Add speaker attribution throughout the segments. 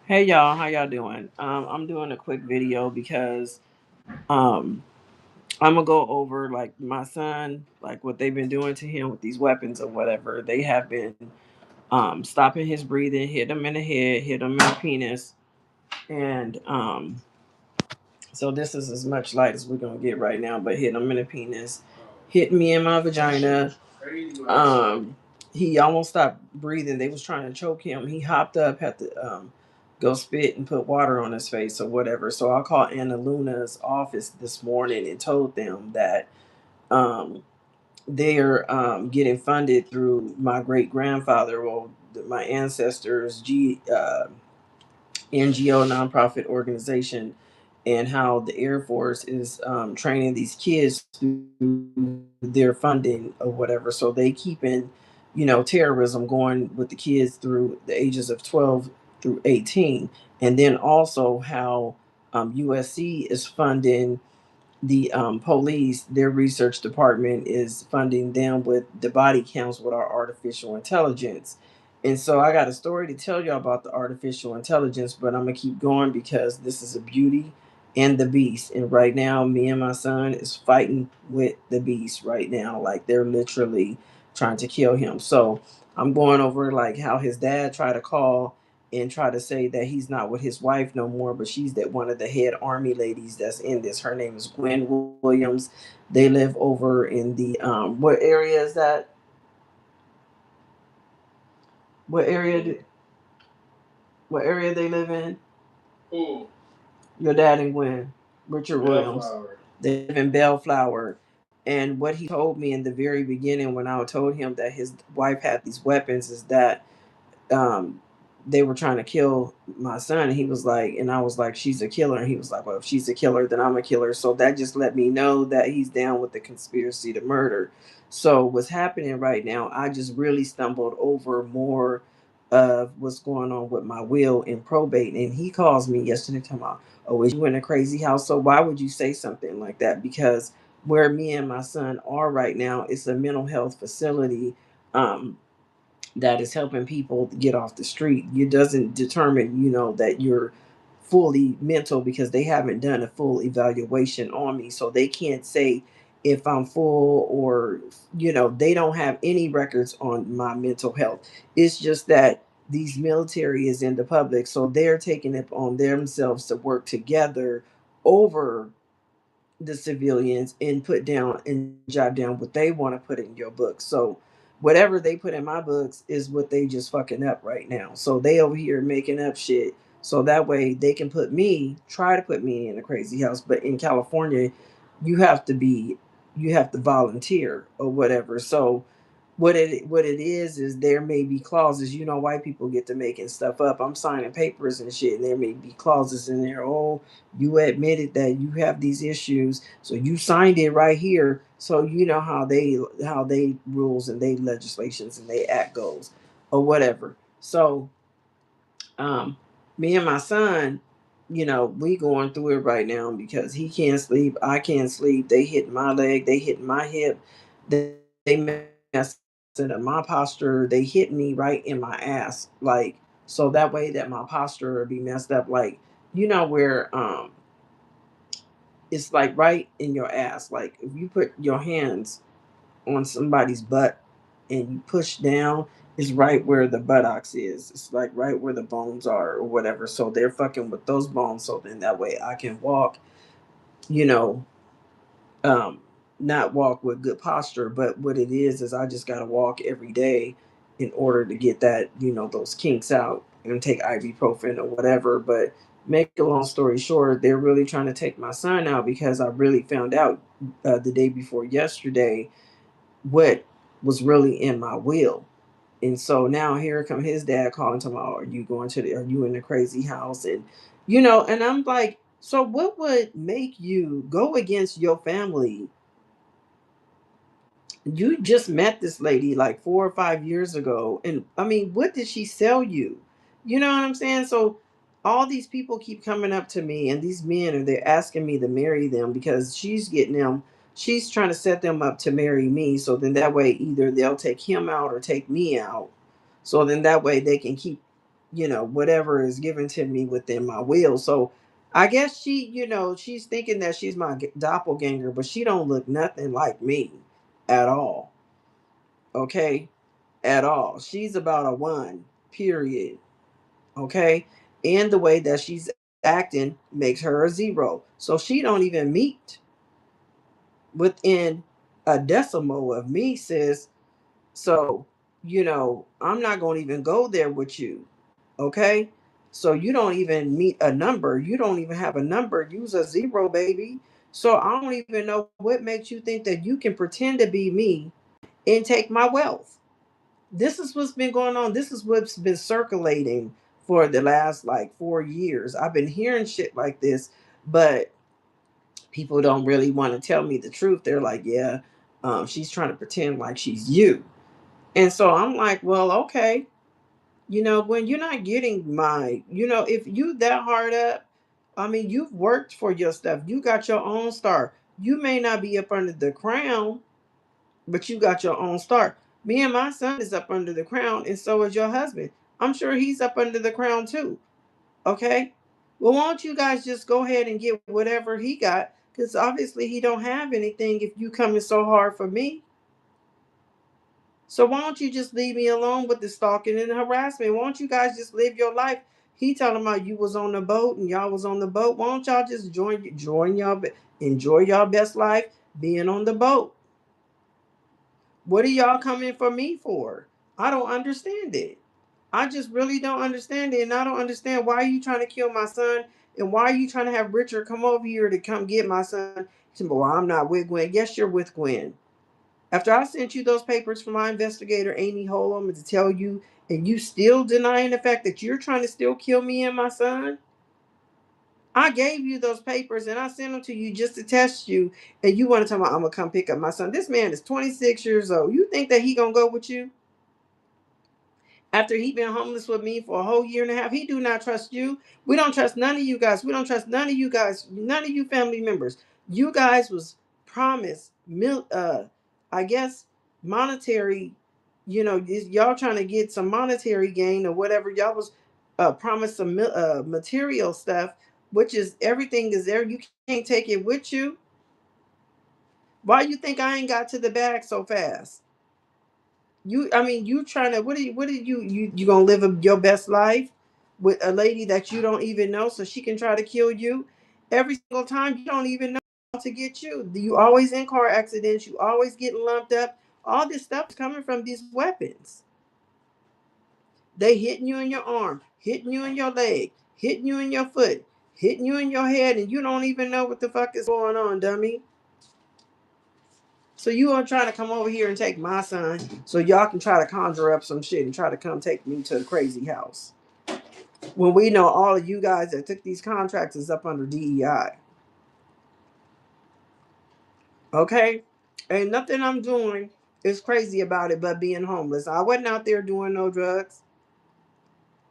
Speaker 1: Hey y'all, how y'all doing? I'm doing a quick video because um I'm gonna go over like my son, like what they've been doing to him with these weapons or whatever. They have been stopping his breathing, hit him in the head, hit him in the penis, and so this is as much light as we're gonna get right now, but hit him in the penis, hit me in my vagina. Um, he almost stopped breathing. They was trying to choke him. He hopped up, had to go spit and put water on his face or whatever. So I called Anna Luna's office this morning and told them that um, they're getting funded through my great grandfather, well, my ancestors, NGO nonprofit organization, and how the Air Force is training these kids through their funding or whatever. So they keeping, terrorism going with the kids through the ages of 12 through 18, and then also how USC is funding the police. Their research department is funding them with the body counts with our artificial intelligence. And so I got a story to tell you about the artificial intelligence, but I'm gonna keep going because this is a beauty and the beast. And right now, me and my son is fighting with the beast right now. Like they're literally trying to kill him. So I'm going over like how his dad tried to call and try to say that he's not with his wife no more, but she's that one of the head army ladies that's in this. Her name is Gwen Williams. They live over in the what area is that? What area? What area they live in? Who? Your dad and Gwen, Richard Williams. Bellflower. They live in Bellflower. And what he told me in the very beginning when I told him that his wife had these weapons is that um they were trying to kill my son. And he was like, and I was like, she's a killer. And he was like, well, if she's a killer, then I'm a killer. So that just let me know that he's down with the conspiracy to murder. So what's happening right now, I just really stumbled over more of what's going on with my will and probate. And he calls me yesterday talking about, oh, is you in a crazy house? So why would you say something like that? Because where me and my son are right now, it's a mental health facility. That is helping people get off the street. It doesn't determine, that you're fully mental because they haven't done a full evaluation on me. So they can't say if I'm full or, they don't have any records on my mental health. It's just that these military is in the public. So they're taking it on themselves to work together over the civilians and put down and jot down what they want to put in your book. So whatever they put in my books is what they just fucking up right now. So they over here making up shit. So that way they can try to put me in a crazy house. But in California, you have to be, you have to volunteer or whatever. So what it is there may be clauses. White people get to making stuff up. I'm signing papers and shit, and there may be clauses in there. Oh, you admitted that you have these issues, so you signed it right here. So you know how they rules and they legislations and they act goes or whatever. So um me and my son, we going through it right now because he can't sleep, I can't sleep. They hit my leg, they hit my hip, they messed up my posture, they hit me right in my ass, like, so that way that my posture will be messed up, like, where it's like right in your ass. Like if you put your hands on somebody's butt and you push down, it's right where the buttocks is. It's like right where the bones are or whatever. So they're fucking with those bones. So then that way I can walk, you know, um, not walk with good posture. But what it is I just gotta walk every day in order to get that, those kinks out and take ibuprofen or whatever. But make a long story short, they're really trying to take my son out because I really found out the day before yesterday what was really in my will. And so now here come his dad calling to me, are you are you in the crazy house? And and I'm like, so what would make you go against your family? You just met this lady like 4 or 5 years ago. And I mean, what did she sell you? You know what I'm saying? So all these people keep coming up to me, and these men are they're asking me to marry them because she's trying to set them up to marry me. So then that way either they'll take him out or take me out. So then that way they can keep, whatever is given to me within my will. So I guess she's thinking that she's my doppelganger, but she don't look nothing like me at all. Okay, at all. She's about a one, period. Okay, and the way that she's acting makes her a zero. So she don't even meet within a decimal of me, sis. So, I'm not going to even go there with you. Okay. So you don't even meet a number. You don't even have a number. Use a zero, baby. So I don't even know what makes you think that you can pretend to be me and take my wealth. This is what's been going on. This is what's been circulating for the last like 4 years. I've been hearing shit like this, but people don't really want to tell me the truth. They're like, yeah, she's trying to pretend like she's you. And so I'm like, well, okay. When you're not getting if you that hard up, I mean, you've worked for your stuff. You got your own star. You may not be up under the crown, but you got your own star. Me and my son is up under the crown, and so is your husband. I'm sure he's up under the crown too. Okay. Well, why don't you guys just go ahead and get whatever he got? Because obviously he don't have anything if you coming so hard for me. So why don't you just leave me alone with the stalking and the harassment? Why don't you guys just live your life? He telling about you was on the boat and y'all was on the boat. Why don't y'all just join y'all, enjoy y'all best life being on the boat? What are y'all coming for me for? I don't understand it. I just really don't understand it, and I don't understand why are you trying to kill my son, and why are you trying to have Richard come over here to come get my son? He said, well, I'm not with Gwen. Yes, you're with Gwen. After I sent you those papers from my investigator, Amy Holm, to tell you, and you still denying the fact that you're trying to still kill me and my son? I gave you those papers and I sent them to you just to test you, and you want to tell me I'm gonna come pick up my son. This man is 26 years old. You think that he gonna go with you? After he been homeless with me for a whole year and a half, he do not trust you. We don't trust none of you guys. We don't trust none of you guys, none of you family members. You guys was promised I guess monetary, y'all trying to get some monetary gain or whatever. Y'all was promised some material stuff, which is everything is there. You can't take it with you. Why you think I ain't got to the bag so fast? You trying to, what are you gonna live your best life with a lady that you don't even know so she can try to kill you every single time? You don't even know how to get you always in car accidents, you always getting lumped up. All this stuff is coming from these weapons. They hitting you in your arm, hitting you in your leg, hitting you in your foot, hitting you in your head, and you don't even know what the fuck is going on, dummy. So you are trying to come over here and take my son so y'all can try to conjure up some shit and try to come take me to the crazy house. When we know all of you guys that took these contracts is up under DEI. Okay? Ain't nothing I'm doing is crazy about it but being homeless. I wasn't out there doing no drugs.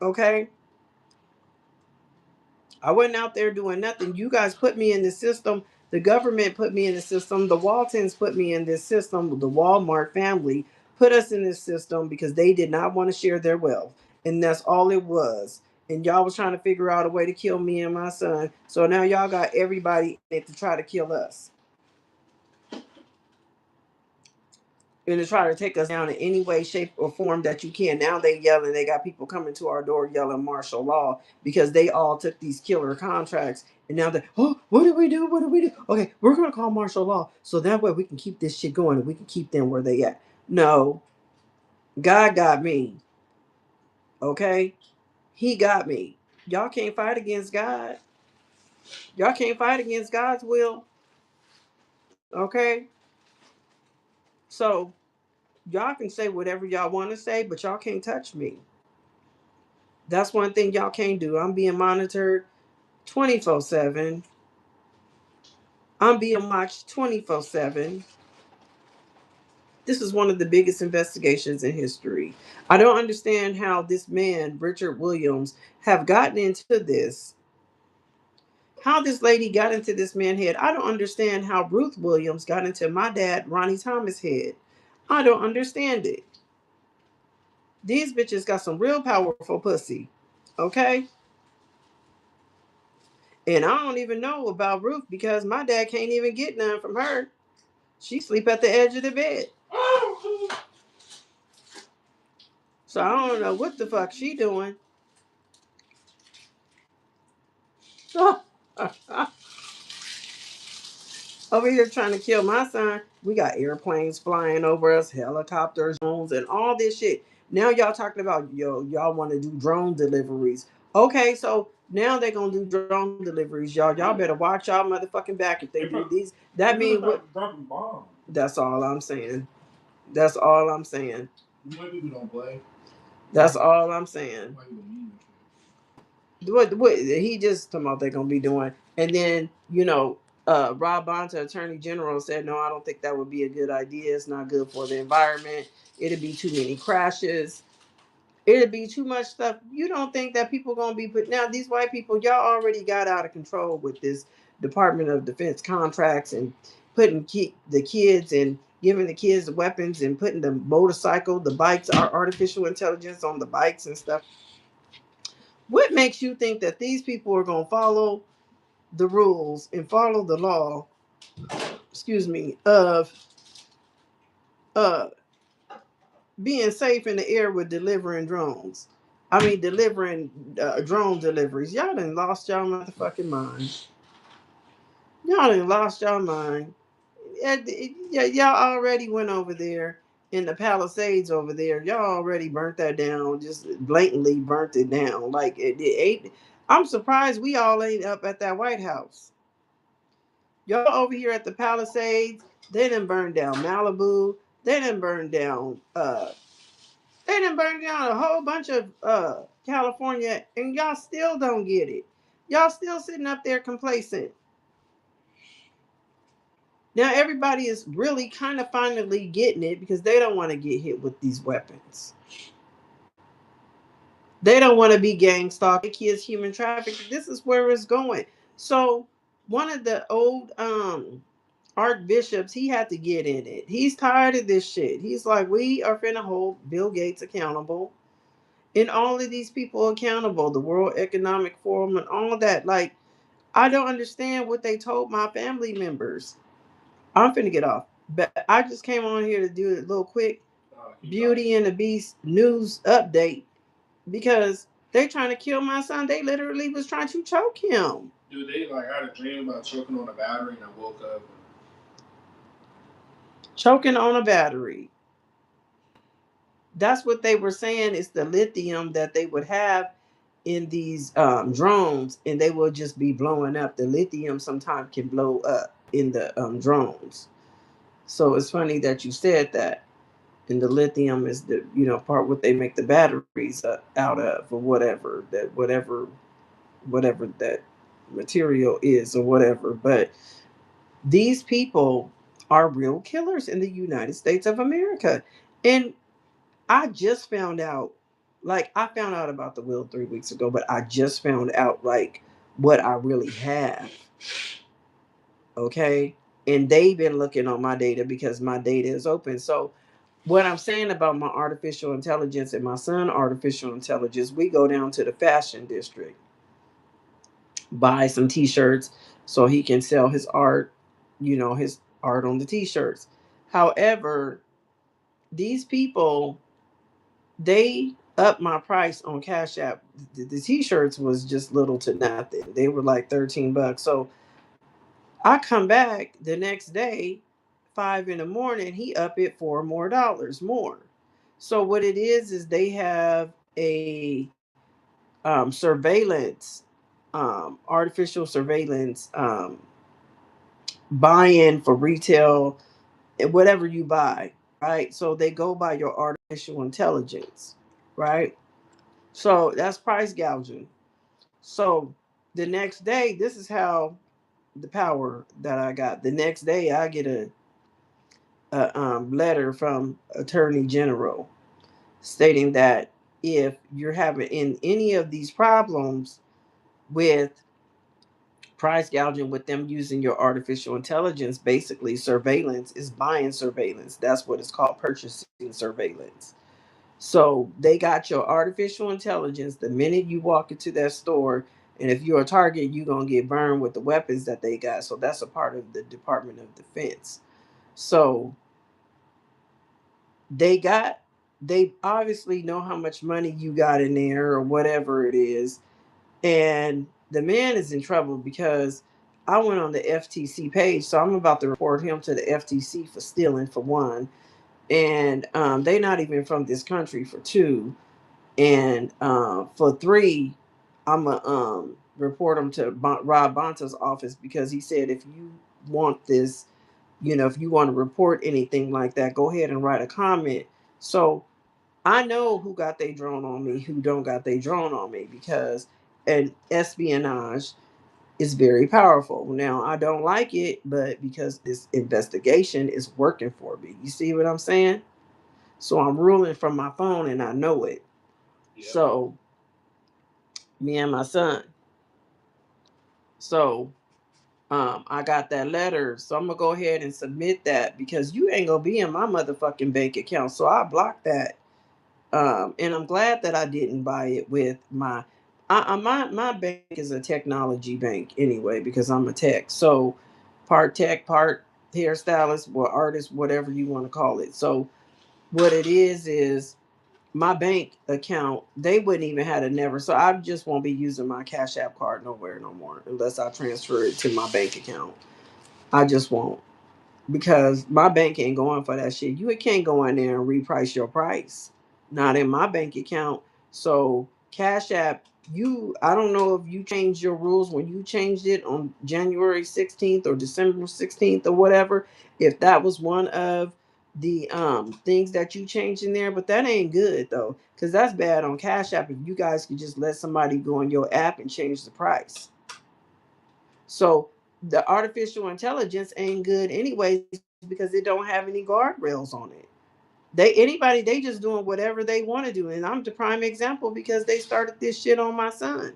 Speaker 1: Okay? I wasn't out there doing nothing. You guys put me in the system. The government put me in the system. The Waltons put me in this system. The Walmart family put us in this system because they did not want to share their wealth. And that's all it was. And y'all was trying to figure out a way to kill me and my son. So now y'all got everybody in it to try to kill us. And to try to take us down in any way, shape, or form that you can. Now they yelling. They got people coming to our door yelling martial law because they all took these killer contracts. And now they're, oh, what do we do? What do we do? Okay, we're going to call martial law. So that way we can keep this shit going and we can keep them where they at. No, God got me. Okay? He got me. Y'all can't fight against God. Y'all can't fight against God's will. Okay? So y'all can say whatever y'all want to say, but y'all can't touch me. That's one thing y'all can't do. I'm being monitored 24/7. I'm being watched 24/7. This is one of the biggest investigations in history. I don't understand how this man, Richard Williams, have gotten into this. How this lady got into this man's head. I don't understand how Ruth Williams got into my dad, Ronnie Thomas' head. I don't understand it. These bitches got some real powerful pussy. Okay? And I don't even know about Ruth because my dad can't even get none from her. She sleep at the edge of the bed. So I don't know what the fuck she doing. Over here trying to kill my son. We got airplanes flying over us, helicopters, drones, and all this shit. Now y'all talking about y'all want to do drone deliveries. Okay, so now they're gonna do drone deliveries, y'all. Y'all better watch y'all motherfucking back if they do these. That means what? That's all I'm saying. That's all I'm saying. White people don't play. That's all I'm saying. What he just talking about they're gonna be doing, and then Rob Bonta, Attorney General, said no, I don't think that would be a good idea. It's not good for the environment. It'd be too many crashes. It'd be too much stuff. You don't think that people gonna be put now? These white people, y'all already got out of control with this Department of Defense contracts and putting the kids and giving the kids the weapons and putting the motorcycle, the bikes, our artificial intelligence on the bikes and stuff. What makes you think that these people are going to follow the rules and follow the law, excuse me, of uh, being safe in the air with delivering drones? I mean, delivering drone deliveries. Y'all done lost y'all motherfucking mind. Y'all done lost y'all mind. Yeah, y'all already went over there in the Palisades over there. Y'all already burnt that down, just blatantly burnt it down. Like it ain't. I'm surprised we all ain't up at that White House. Y'all over here at the Palisades, they done burned down Malibu. They done burned down. They done burned down a whole bunch of California, and y'all still don't get it. Y'all still sitting up there complacent. Now everybody is really kind of finally getting it because they don't want to get hit with these weapons. They don't want to be gang stalking kids, human trafficking. This is where it's going. So one of the old archbishops, he had to get in it. He's tired of this shit. He's like, we are finna hold Bill Gates accountable and all of these people accountable, the World Economic Forum and all that. Like, I don't understand what they told my family members. I'm finna get off. But I just came on here to do a little quick Beauty and the Beast news update because they trying to kill my son. They literally was trying to choke him. Dude, they like had a dream about choking on a battery and I woke up. Choking on a battery. That's what they were saying is the lithium that they would have in these drones, and they will just be blowing up. The lithium sometimes can blow up in the drones. So it's funny that you said that. And the lithium is the part what they make the batteries out of, or whatever that material is, or whatever. But these people are real killers in the United States of America, and I just found out. Like I found out about the will 3 weeks ago, but I just found out like what I really have. Okay, and they've been looking on my data because my data is open. So what I'm saying about my artificial intelligence and my son artificial intelligence, we go down to the fashion district, buy some t-shirts so he can sell his art, his art on the t-shirts. However, these people, they up my price on Cash App. The t-shirts was just little to nothing. They were like $13. So I come back the next day, 5 in the morning, he up it $4 more. So what it is they have a surveillance, artificial surveillance buy-in for retail, whatever you buy, right? So they go by your artificial intelligence, right? So that's price gouging. So the next day, this is how the power that I got. The next day, I get a letter from Attorney General stating that if you're having in any of these problems with price gouging with them using your artificial intelligence, basically surveillance is buying surveillance. That's what it's called, purchasing surveillance. So they got your artificial intelligence the minute you walk into that store. And if you're a target, you're going to get burned with the weapons that they got. So that's a part of the Department of Defense. So they obviously know how much money you got in there or whatever it is. And the man is in trouble because I went on the FTC page. So I'm about to report him to the FTC for stealing, for one. And they're not even from this country, for two. And for three, I'm going to report him to Rob Bonta's office, because he said if you want this, if you want to report anything like that, go ahead and write a comment. So I know who got their drone on me, who don't got their drone on me, because an espionage is very powerful. Now, I don't like it, but because this investigation is working for me. You see what I'm saying? So I'm ruling from my phone and I know it. Yep. So me and my son. So I got that letter. So I'm gonna go ahead and submit that, because you ain't gonna be in my motherfucking bank account. So I blocked that. And I'm glad that I didn't buy it with my bank is a technology bank anyway, because I'm a tech. So part tech, part hairstylist, or artist, whatever you want to call it. So what it is my bank account, they wouldn't even have to never. So I just won't be using my Cash App card nowhere no more unless I transfer it to my bank account. I just won't, because my bank ain't going for that shit. You can't go in there and reprice your price. Not in my bank account. So Cash App, I don't know if you changed your rules when you changed it on January 16th or December 16th or whatever. If that was one of the things that you changed in there, but that ain't good though, because that's bad on Cash App. If you guys could just let somebody go on your app and change the price. So the artificial intelligence ain't good anyways, because it don't have any guardrails on it. They just doing whatever they want to do. And I'm the prime example, because they started this shit on my son.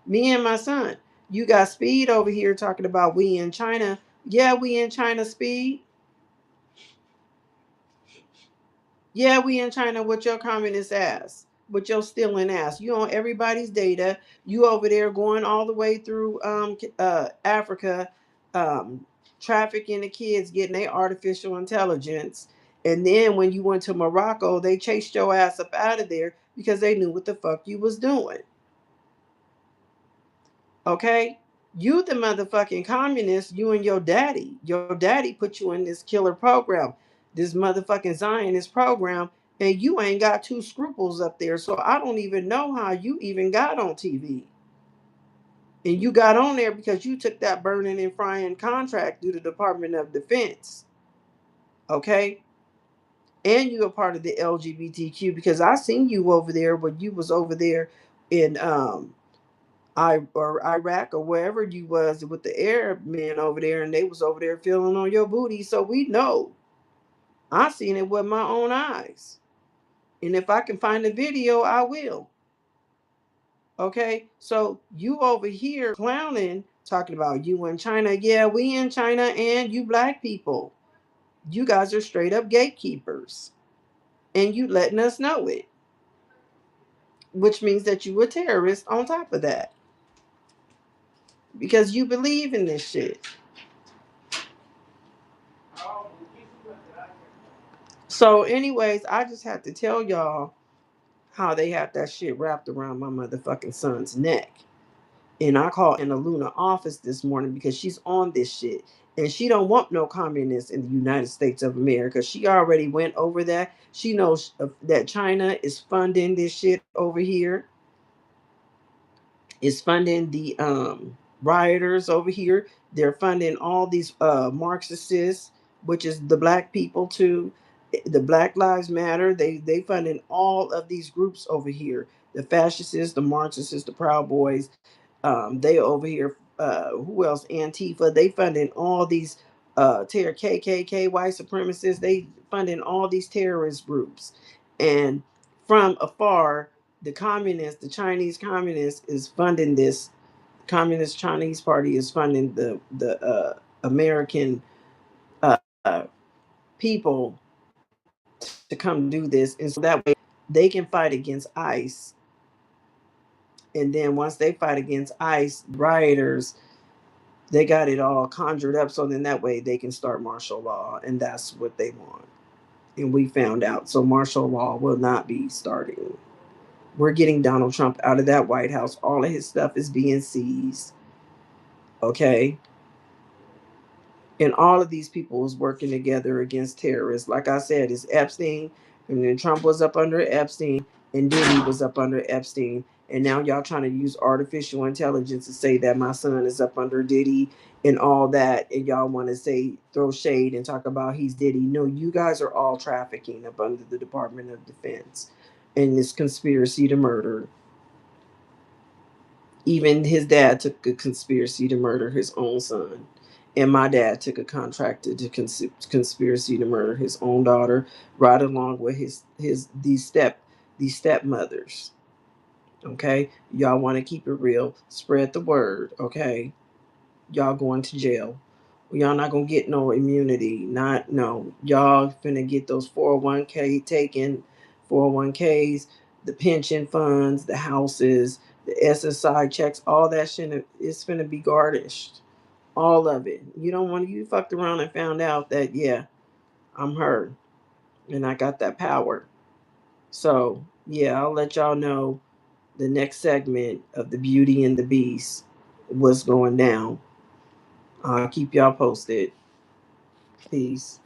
Speaker 1: Me and my son. You got Speed over here talking about we in China. Yeah, we in China, Speed. Yeah, we in China with your communist ass, with your stealing ass. You on everybody's data. You over there going all the way through Africa, um, trafficking the kids, getting their artificial intelligence. And then when you went to Morocco, they chased your ass up out of there because they knew what the fuck you was doing. Okay? You the motherfucking communist, you and your daddy. Your daddy put you in this killer program, this motherfucking Zionist program, and you ain't got two scruples up there. So I don't even know how you even got on TV. And you got on there because you took that burning and frying contract through the Department of Defense. Okay? And you a part of the LGBTQ, because I seen you over there when you was over there in Iraq or wherever you was with the Arab men over there, and they was over there feeling on your booty. So we know. I seen it with my own eyes. And if I can find the video, I will. Okay? So you over here clowning, talking about you in China. Yeah, we in China, and you black people. You guys are straight up gatekeepers. And you letting us know it. Which means that you a terrorist on top of that. Because you believe in this shit. So, anyways, I just have to tell y'all how they have that shit wrapped around my motherfucking son's neck. And I called Anna Luna office this morning because she's on this shit. And she don't want no communists in the United States of America. She already went over that. She knows that China is funding this shit over here. Is funding the rioters over here. They're funding all these Marxists, which is the black people too. The Black Lives Matter. They funding all of these groups over here. The fascists, the Marxists, the Proud Boys. They over here. Who else? Antifa. They funding all these terror KKK, white supremacists. They funding all these terrorist groups, and from afar, the Chinese communists is funding this. Communist Chinese Party is funding the American uh, people to come do this, and so that way they can fight against ICE. And then once they fight against ICE, rioters, they got it all conjured up so then that way they can start martial law. And that's what they want. And we found out. So martial law will not be starting. We're getting Donald Trump out of that White House. All of his stuff is being seized. Okay. And all of these people was working together against terrorists. Like I said, it's Epstein, and then Trump was up under Epstein, and Diddy was up under Epstein. And now y'all trying to use artificial intelligence to say that my son is up under Diddy and all that, and y'all want to say throw shade and talk about he's Diddy. No, you guys are all trafficking up under the Department of Defense, and this conspiracy to murder. Even his dad took a conspiracy to murder his own son. And my dad took a contract to conspiracy to murder his own daughter, right along with his these stepmothers. Okay, y'all want to keep it real? Spread the word. Okay, y'all going to jail. Y'all not gonna get no immunity. Not no. Y'all finna get those 401k taken, 401ks, the pension funds, the houses, the SSI checks, all that shit is finna be garnished. All of it. You don't want you fucked around and found out that yeah, I'm her and I got that power. So yeah, I'll let y'all know the next segment of the Beauty and the Beast, what's going down. I'll keep y'all posted. Peace.